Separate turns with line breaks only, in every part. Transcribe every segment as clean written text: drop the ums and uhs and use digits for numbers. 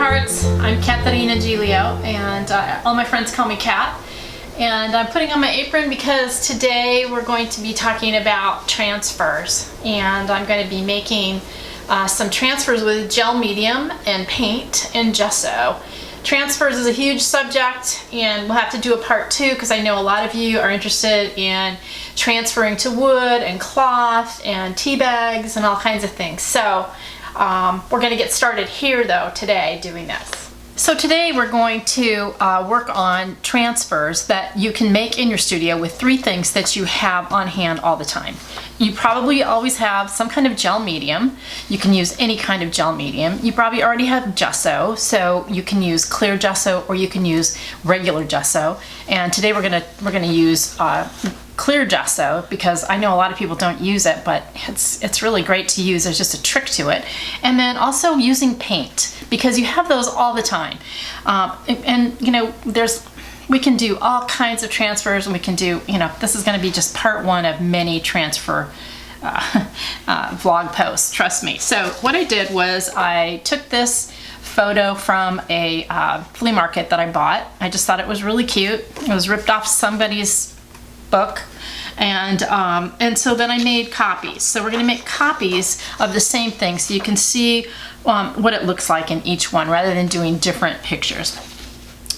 sweethearts. I'm Caterina and all my friends call me Cat. And I'm putting on my apron because today we're going to be talking about transfers. And I'm going to be making some transfers with gel medium and paint and gesso. Transfers is a huge subject, and we'll have to do a part 2 because I know a lot of you are interested in transferring to wood and cloth and tea bags and all kinds of things. So we're going to get started here though today doing this. So today we're going to work on transfers that you can make in your studio with 3 things that you have on hand all the time. You probably always have some kind of gel medium. You can use any kind of gel medium. You probably already have gesso, so you can use clear gesso or you can use regular gesso. And today we're gonna use clear gesso because I know a lot of people don't use it, but it's really great to use. There's just a trick to it. And then also using paint, because you have those all the time. And you know, we can do all kinds of transfers, and we can do, you know, this is going to be just part 1 of many transfer vlog posts, trust me. So what I did was I took this photo from a flea market that I bought. I just thought it was really cute. It was ripped off somebody's book, and so then I made copies. So we're going to make copies of the same thing so you can see what it looks like in each one rather than doing different pictures.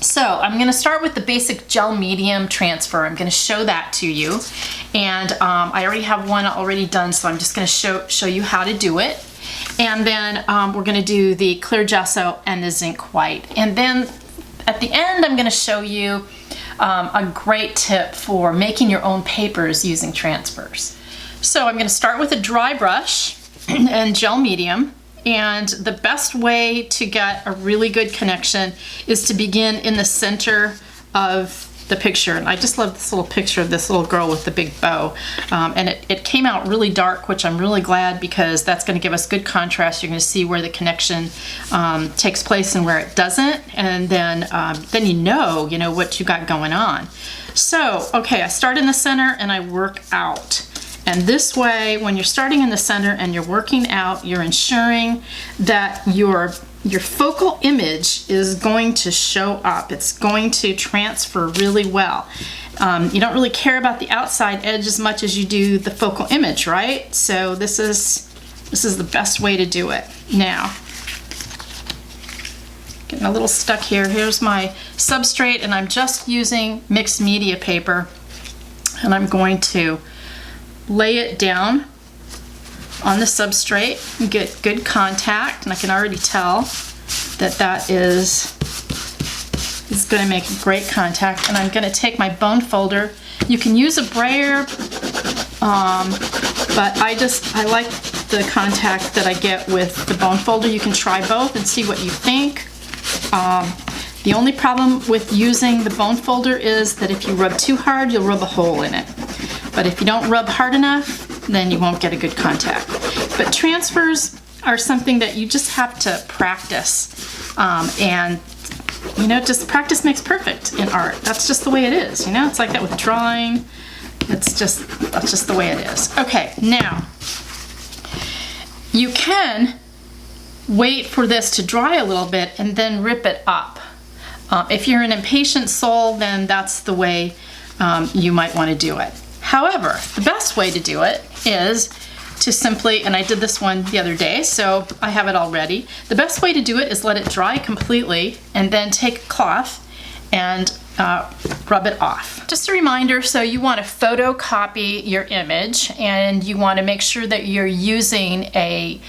So I'm going to start with the basic gel medium transfer. I'm going to show that to you, and I already have one already done, so I'm just going to show you how to do it. And then we're going to do the clear gesso and the zinc white, and then at the end I'm going to show you a great tip for making your own papers using transfers. So I'm going to start with a dry brush and gel medium, and the best way to get a really good connection is to begin in the center of the picture. And I just love this little picture of this little girl with the big bow, and it came out really dark, which I'm really glad, because that's going to give us good contrast. You're going to see where the connection takes place and where it doesn't, and then you know what you got going on. So okay, I start in the center and I work out. And this way, when you're starting in the center and you're working out, you're ensuring that your focal image is going to show up. It's going to transfer really well. You don't really care about the outside edge as much as you do the focal image, right? So this is the best way to do it. Now, getting a little stuck here. Here's my substrate, and I'm just using mixed media paper, and I'm going to lay it down on the substrate and get good contact, and I can already tell that is going to make great contact. And I'm going to take my bone folder. You can use a brayer, but I like the contact that I get with the bone folder. You can try both and see what you think. The only problem with using the bone folder is that if you rub too hard, you'll rub a hole in it. But if you don't rub hard enough, then you won't get a good contact. But transfers are something that you just have to practice. And you know, just practice makes perfect in art. That's just the way it is. You know, it's like that with drawing. That's just the way it is. Okay, now you can wait for this to dry a little bit and then rip it up. If you're an impatient soul, then that's the way you might want to do it. However, the best way to do it is to simply, and I did this one the other day, so I have it all ready. The best way to do it is let it dry completely and then take a cloth and rub it off. Just a reminder, so you want to photocopy your image, and you want to make sure that you're using a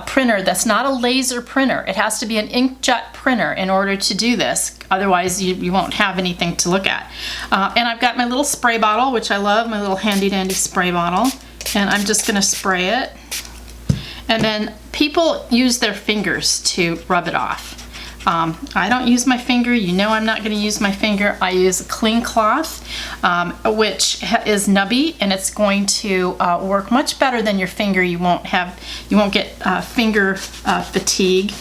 printer that's not a laser printer. It has to be an inkjet printer in order to do this. Otherwise, you won't have anything to look at. And I've got my little spray bottle, which I love, my little handy dandy spray bottle. And I'm just going to spray it. And then people use their fingers to rub it off. I don't use my finger. You know I'm not going to use my finger. I use a clean cloth, which is nubby, and it's going to work much better than your finger. You won't get finger fatigue.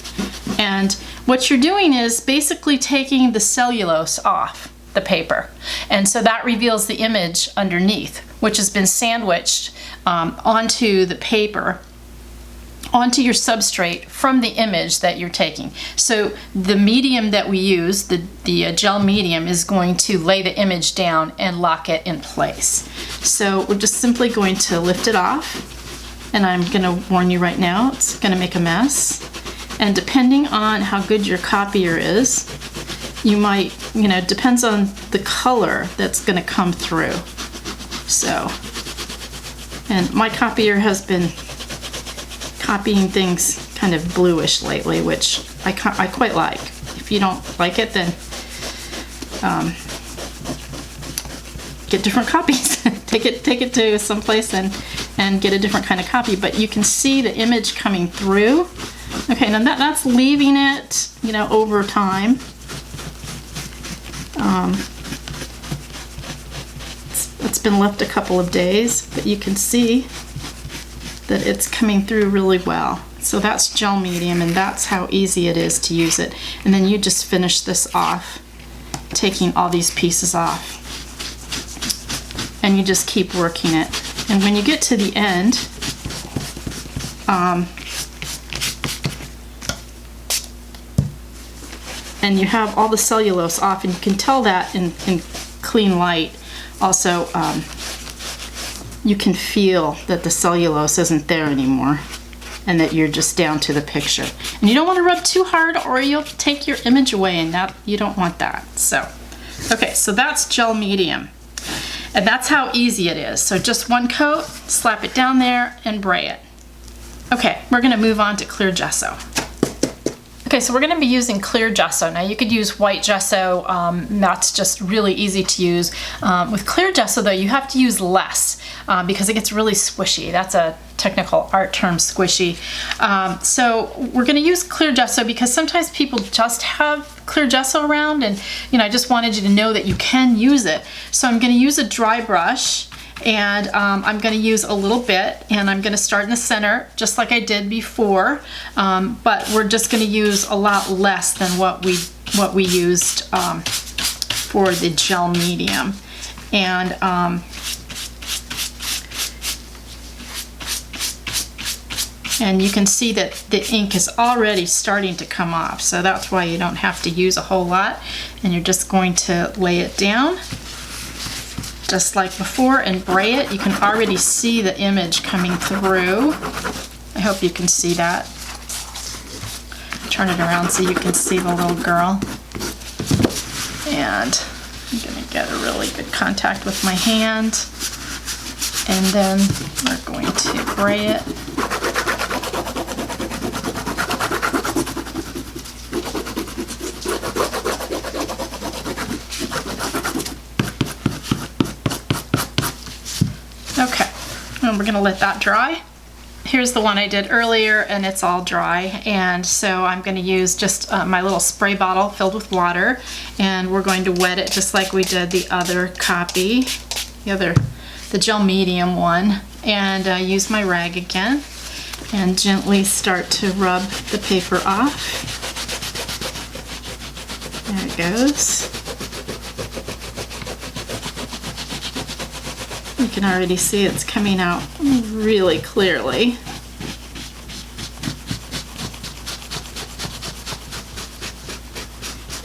And what you're doing is basically taking the cellulose off the paper, and so that reveals the image underneath, which has been sandwiched onto the paper onto your substrate from the image that you're taking. So the medium that we use, the gel medium, is going to lay the image down and lock it in place. So we're just simply going to lift it off, and I'm going to warn you right now, it's going to make a mess. And depending on how good your copier is, you might, depends on the color that's going to come through. So, and my copier has been copying things kind of bluish lately, which I quite like. If you don't like it, then get different copies. take it to someplace and get a different kind of copy. But you can see the image coming through. Okay, now that's leaving it, over time. It's been left a couple of days, but you can see that it's coming through really well. So that's gel medium, and that's how easy it is to use it. And then you just finish this off, taking all these pieces off. And you just keep working it. And when you get to the end, and you have all the cellulose off, and you can tell that in clean light. Also, you can feel that the cellulose isn't there anymore, and that you're just down to the picture. And you don't want to rub too hard, or you'll take your image away, and you don't want that. So, okay, so that's gel medium. And that's how easy it is. So just one coat, slap it down there, and bray it. Okay, we're gonna move on to clear gesso. Okay, so we're going to be using clear gesso. Now you could use white gesso, that's just really easy to use. With clear gesso though, you have to use less because it gets really squishy. That's a technical art term, squishy. So we're going to use clear gesso because sometimes people just have clear gesso around, and I just wanted you to know that you can use it. So I'm going to use a dry brush, and I'm going to use a little bit, and I'm going to start in the center just like I did before, but we're just going to use a lot less than what we used for the gel medium. And you can see that the ink is already starting to come off, so that's why you don't have to use a whole lot, and you're just going to lay it down just like before and bray it. You can already see the image coming through. I hope you can see that. Turn it around so you can see the little girl. And I'm going to get a really good contact with my hand. And then we're going to bray it. Okay, and we're going to let that dry. Here's the one I did earlier, and it's all dry, and so I'm going to use just my little spray bottle filled with water, and we're going to wet it just like we did the other copy, the gel medium one, and use my rag again and gently start to rub the paper off. There it goes. You can already see it's coming out really clearly.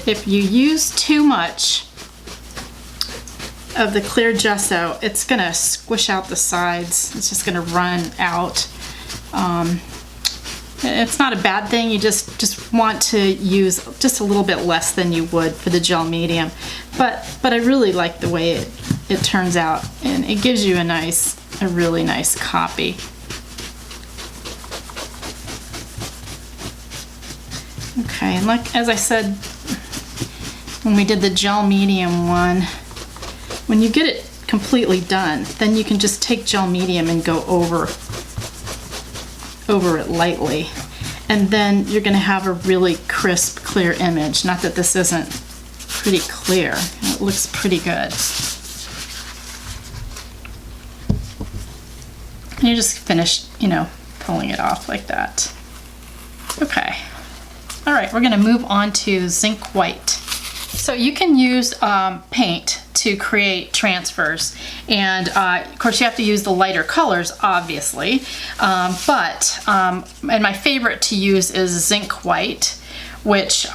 If you use too much of the clear gesso, it's going to squish out the sides. It's just going to run out. It's not a bad thing. You just want to use just a little bit less than you would for the gel medium. But I really like the way it turns out, and it gives you a really nice copy. Okay, and as I said when we did the gel medium one, when you get it completely done, then you can just take gel medium and go over it lightly, and then you're going to have a really crisp, clear image. Not that this isn't pretty clear. It looks pretty good. And you just finish, pulling it off like that. Okay. All right, we're going to move on to Zinc White. So you can use paint to create transfers, and of course you have to use the lighter colors, obviously, and my favorite to use is Zinc White, which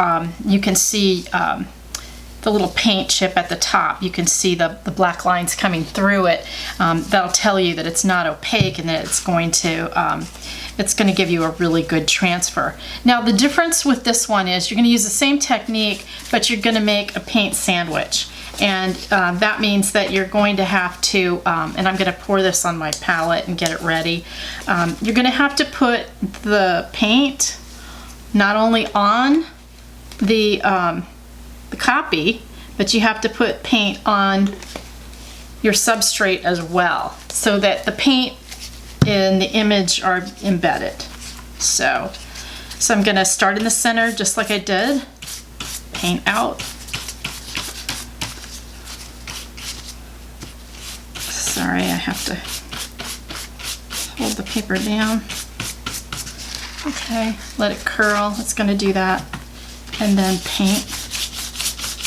you can see the little paint chip at the top. You can see the black lines coming through it. That'll tell you that it's not opaque and that it's going to give you a really good transfer. Now the difference with this one is you're going to use the same technique, but you're going to make a paint sandwich. And that means that you're going to have to, and I'm going to pour this on my palette and get it ready. You're going to have to put the paint not only on the copy, but you have to put paint on your substrate as well, so that the paint and the image are embedded. So I'm going to start in the center just like I did, paint out. Sorry, I have to hold the paper down. Okay, let it curl. It's going to do that. And then paint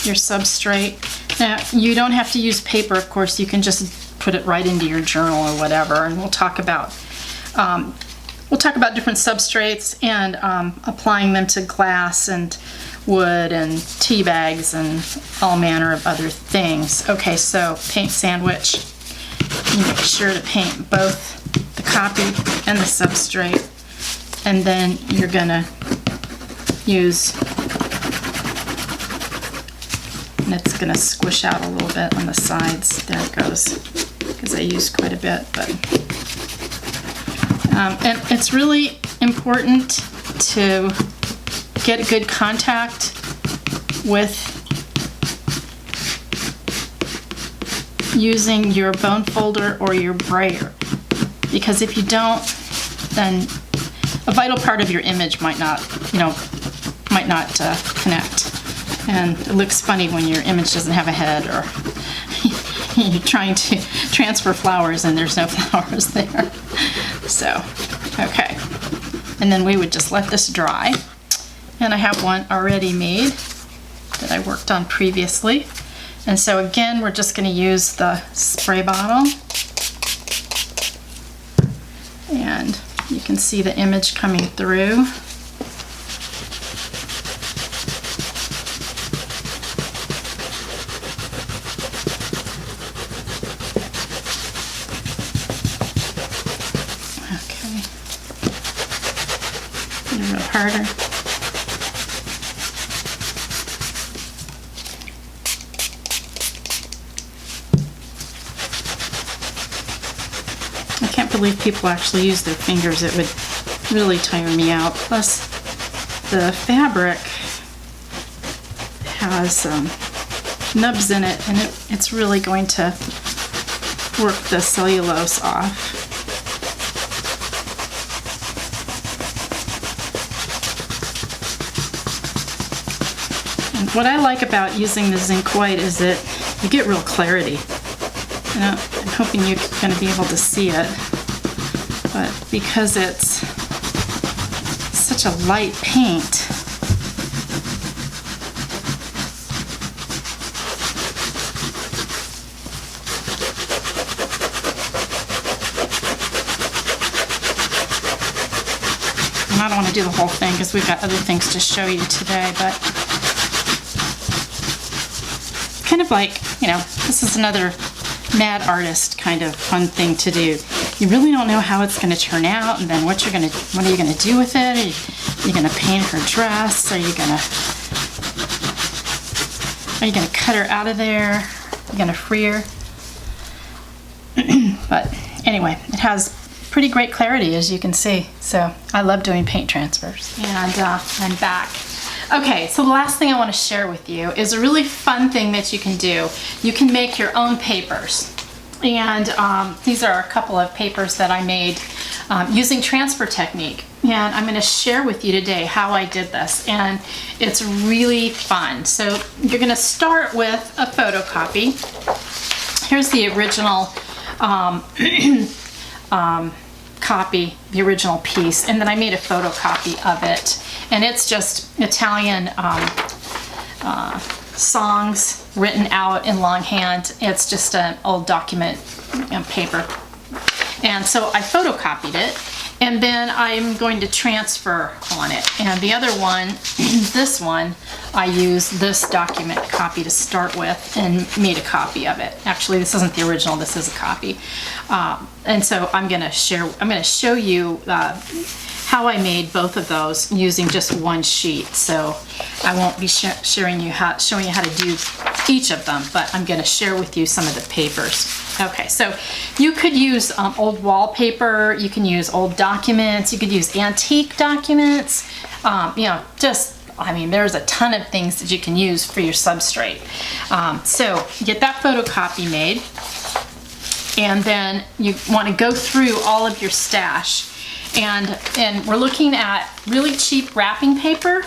your substrate. Now, you don't have to use paper, of course. You can just put it right into your journal or whatever. And we'll talk about different substrates and applying them to glass and wood and tea bags and all manner of other things. Okay, so paint sandwich. You make sure to paint both the copy and the substrate, and then you're gonna use, and it's gonna squish out a little bit on the sides. There it goes, because I used quite a bit. But and it's really important to get good contact with using your bone folder or your brayer, because if you don't, then a vital part of your image might not connect, and it looks funny when your image doesn't have a head, or you're trying to transfer flowers and there's no flowers there. So, okay, and then we would just let this dry, and I have one already made that I worked on previously. And so again, we're just going to use the spray bottle, and you can see the image coming through. Okay, a little harder. I can't believe people actually use their fingers. It would really tire me out. Plus, the fabric has nubs in it, and it's really going to work the cellulose off. And what I like about using the Zinc White is that you get real clarity. You know, I'm hoping you're going to be able to see it, but because it's such a light paint, and I don't want to do the whole thing because we've got other things to show you today, but kind of like, you know, this is another mad artist kind of fun thing to do. You really don't know how it's going to turn out, and then what are you going to do with it? Are you going to paint her dress? Are you going to cut her out of there? Are you going to free her? But anyway, it has pretty great clarity, as you can see. So I love doing paint transfers. And I'm back. Okay, so the last thing I want to share with you is a really fun thing that you can do. You can make your own papers. And these are a couple of papers that I made using transfer technique. And I'm going to share with you today how I did this. And it's really fun. So you're going to start with a photocopy. Here's the original copy, the original piece, and then I made a photocopy of it, and it's just Italian songs written out in longhand. It's just an old document paper. And so I photocopied it, and then I'm going to transfer on it. And the other one, this one, I used this document copy to start with and made a copy of it. Actually, this isn't the original, this is a copy. And so I'm gonna show you how I made both of those using just one sheet. So I won't be showing you how to do each of them, but I'm going to share with you some of the papers. Okay, so you could use old wallpaper, you can use old documents, you could use antique documents, you know, I mean, there's a ton of things that you can use for your substrate. So get that photocopy made, and then you want to go through all of your stash. And we're looking at really cheap wrapping paper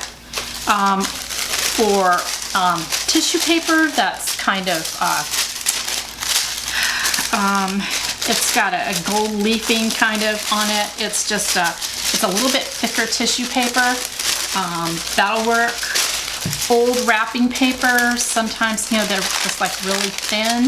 for tissue paper that's kind of, it's got a gold leafing kind of on it. It's just it's a little bit thicker tissue paper. That'll work. Old wrapping paper, sometimes, you know, they're just like really thin.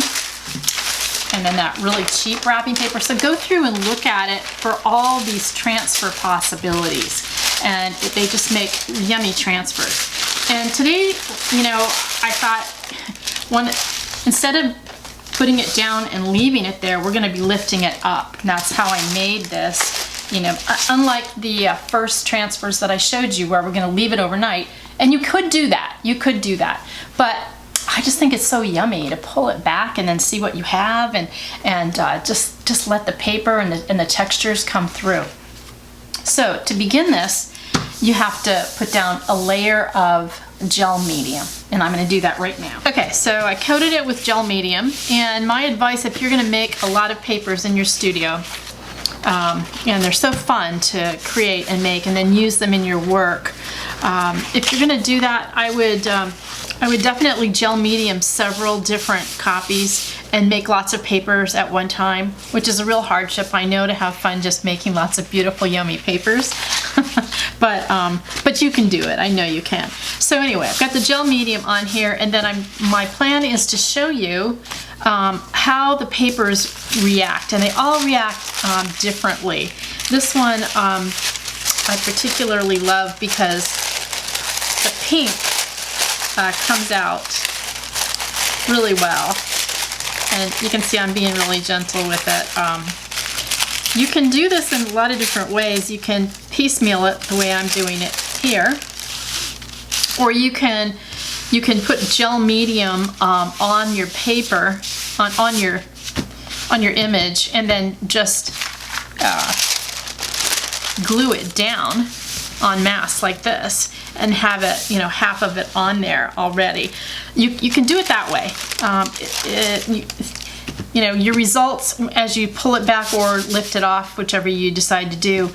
And then that really cheap wrapping paper. So go through and look at it for all these transfer possibilities. And they just make yummy transfers. And today, you know, I thought instead of putting it down and leaving it there, we're gonna be lifting it up. And that's how I made this. You know, unlike the first transfers that I showed you where we're gonna leave it overnight. And you could do that, But I just think it's so yummy to pull it back and then see what you have, and just let the paper and the textures come through. So to begin this, you have to put down a layer of gel medium, and I'm going to do that right now. Okay, so I coated it with gel medium, and my advice, if you're going to make a lot of papers in your studio, and they're so fun to create and make and then use them in your work, if you're going to do that, I would definitely gel medium several different copies and make lots of papers at one time, which is a real hardship, I know, to have fun just making lots of beautiful, yummy papers. But you can do it. I know you can. So anyway, I've got the gel medium on here, and then my plan is to show you how the papers react, and they all react differently. This one I particularly love because the pink comes out really well, and you can see I'm being really gentle with it. You can do this in a lot of different ways. You can piecemeal it the way I'm doing it here, or you can put gel medium on your paper, on your image, and then just glue it down en masse like this, and have it, you know, half of it on there already. You can do it that way. You know, your results as you pull it back or lift it off, whichever you decide to do,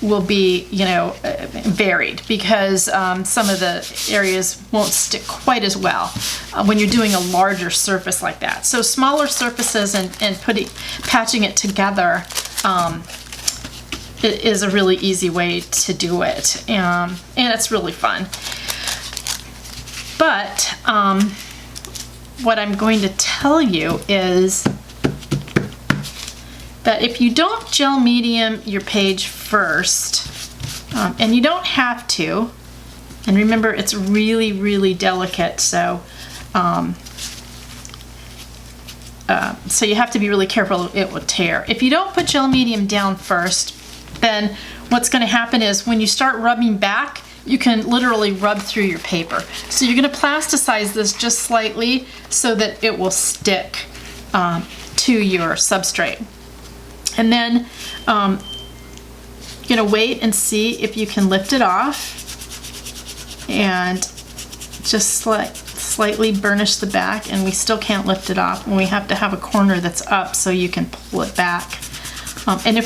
will be, you know, varied, because some of the areas won't stick quite as well when you're doing a larger surface like that. So smaller surfaces and patching it together it is a really easy way to do it, and it's really fun. But what I'm going to tell you is that if you don't gel medium your page first, and you don't have to, and remember it's really, really delicate, so so you have to be really careful, it will tear. If you don't put gel medium down first, then what's going to happen is when you start rubbing back, you can literally rub through your paper. So you're going to plasticize this just slightly so that it will stick to your substrate. And then you're going to wait and see if you can lift it off and just slightly burnish the back, and we still can't lift it off, and we have to have a corner that's up so you can pull it back. And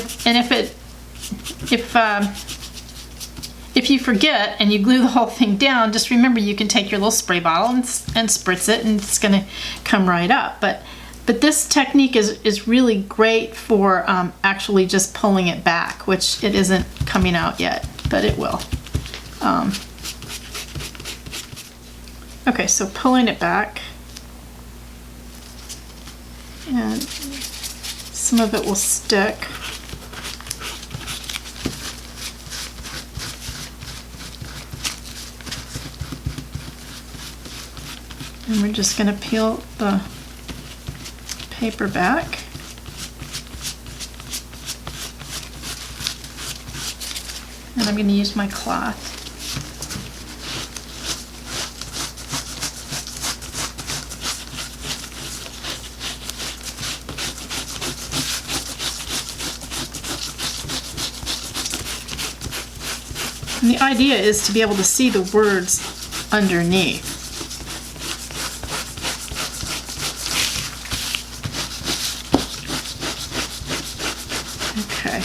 if you forget and you glue the whole thing down, just remember you can take your little spray bottle and spritz it, and it's going to come right up. But this technique is really great for actually just pulling it back, which it isn't coming out yet, but it will. Okay, so pulling it back, and some of it will stick. And we're just going to peel the paper back. And I'm going to use my cloth. And the idea is to be able to see the words underneath. Okay,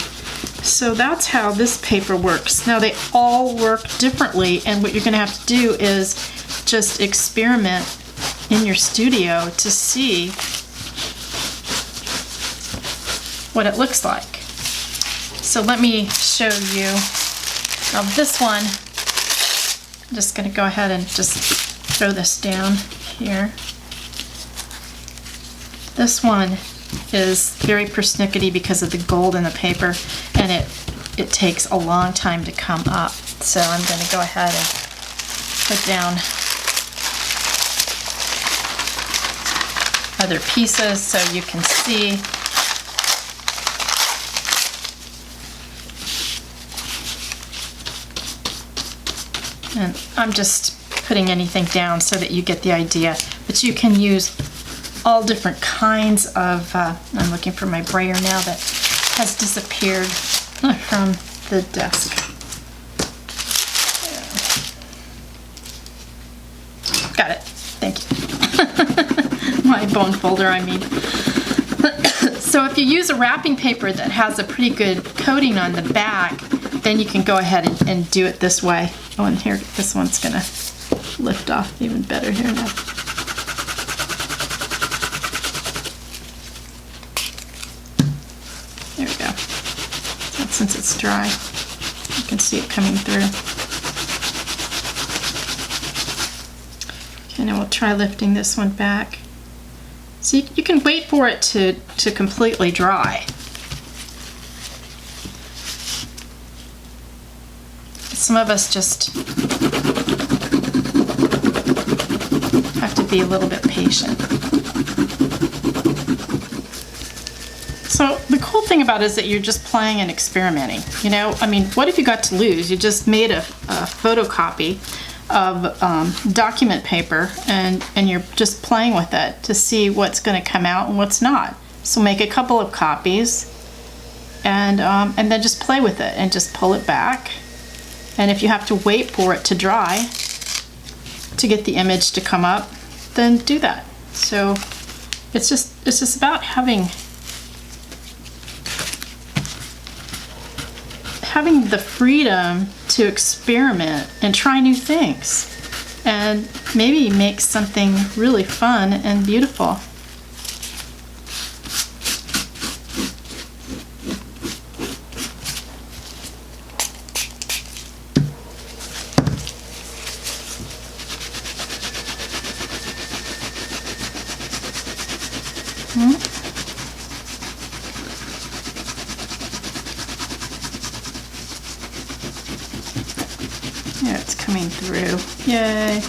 so that's how this paper works. Now they all work differently, and what you're going to have to do is just experiment in your studio to see what it looks like. So let me show you. Now this one, I'm just going to go ahead and just throw this down here. This one is very persnickety because of the gold in the paper, and it takes a long time to come up. So I'm going to go ahead and put down other pieces so you can see. And I'm just putting anything down so that you get the idea. But you can use all different kinds of, I'm looking for my brayer now that has disappeared from the desk. Got it, thank you. My bone folder, I mean. So if you use a wrapping paper that has a pretty good coating on the back, then you can go ahead and do it this way. Oh, and here, this one's gonna lift off even better here now. There we go. And since it's dry, you can see it coming through. Okay, now we'll try lifting this one back. So you can wait for it to completely dry. Some of us just have to be a little bit patient. So the cool thing about it is that you're just playing and experimenting. You know, I mean, what have you got to lose? You just made a photocopy of document paper, and you're just playing with it to see what's going to come out and what's not. So make a couple of copies, and then just play with it and just pull it back. And if you have to wait for it to dry to get the image to come up, then do that. So it's just about having the freedom to experiment and try new things and maybe make something really fun and beautiful. Yeah, it's coming through. Yay!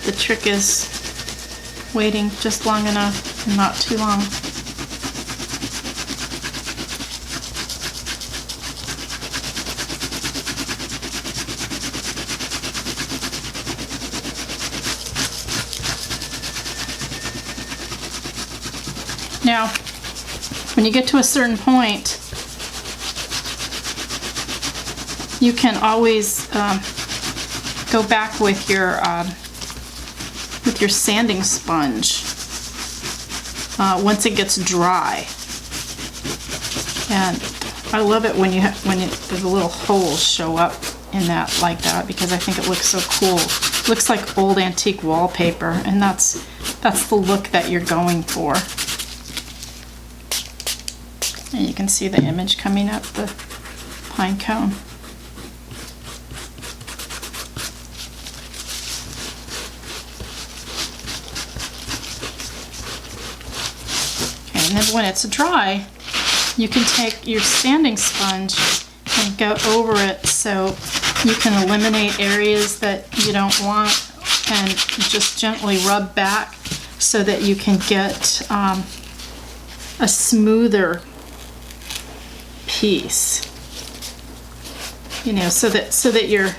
The trick is waiting just long enough and not too long. Now, when you get to a certain point, you can always go back with your sanding sponge once it gets dry. And I love it when the little holes show up in that like that, because I think it looks so cool. It looks like old antique wallpaper, and that's the look that you're going for. And you can see the image coming up the pine cone. And then when it's dry, you can take your sanding sponge and go over it so you can eliminate areas that you don't want and just gently rub back so that you can get a smoother piece. You know, so that your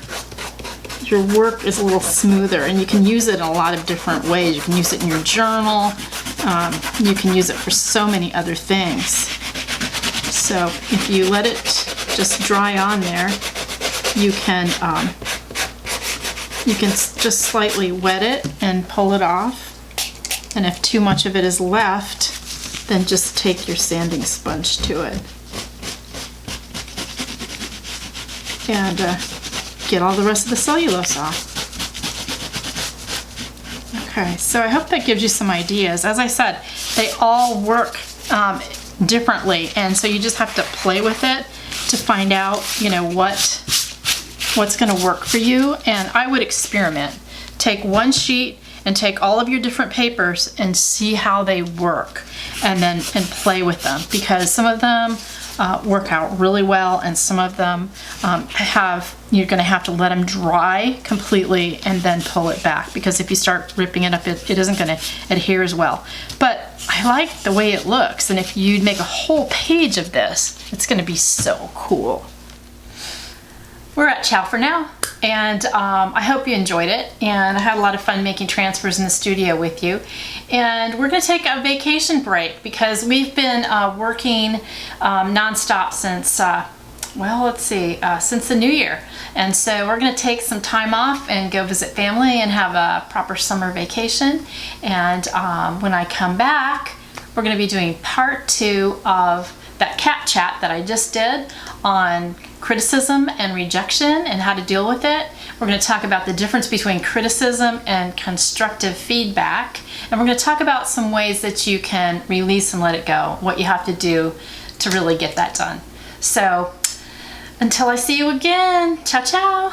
work is a little smoother, and you can use it in a lot of different ways. You can use it in your journal. You can use it for so many other things. So if you let it just dry on there, you can just slightly wet it and pull it off. And if too much of it is left, then just take your sanding sponge to it and get all the rest of the cellulose off. Okay, so I hope that gives you some ideas. As I said, they all work differently, and so you just have to play with it to find out, you know, what's going to work for you. And I would experiment. Take one sheet and take all of your different papers and see how they work, and play with them, because some of them work out really well, and some of them you're going to have to let them dry completely and then pull it back, because if you start ripping it up, it isn't going to adhere as well. But I like the way it looks, and if you make a whole page of this, it's going to be so cool. We're at ciao for now, and I hope you enjoyed it, and I had a lot of fun making transfers in the studio with you. And we're going to take a vacation break because we've been working non-stop since, since the new year. And so we're going to take some time off and go visit family and have a proper summer vacation. And when I come back, we're going to be doing part 2 of that cat chat that I just did on criticism and rejection and how to deal with it. We're going to talk about the difference between criticism and constructive feedback. And we're going to talk about some ways that you can release and let it go, what you have to do to really get that done. So until I see you again, ciao ciao.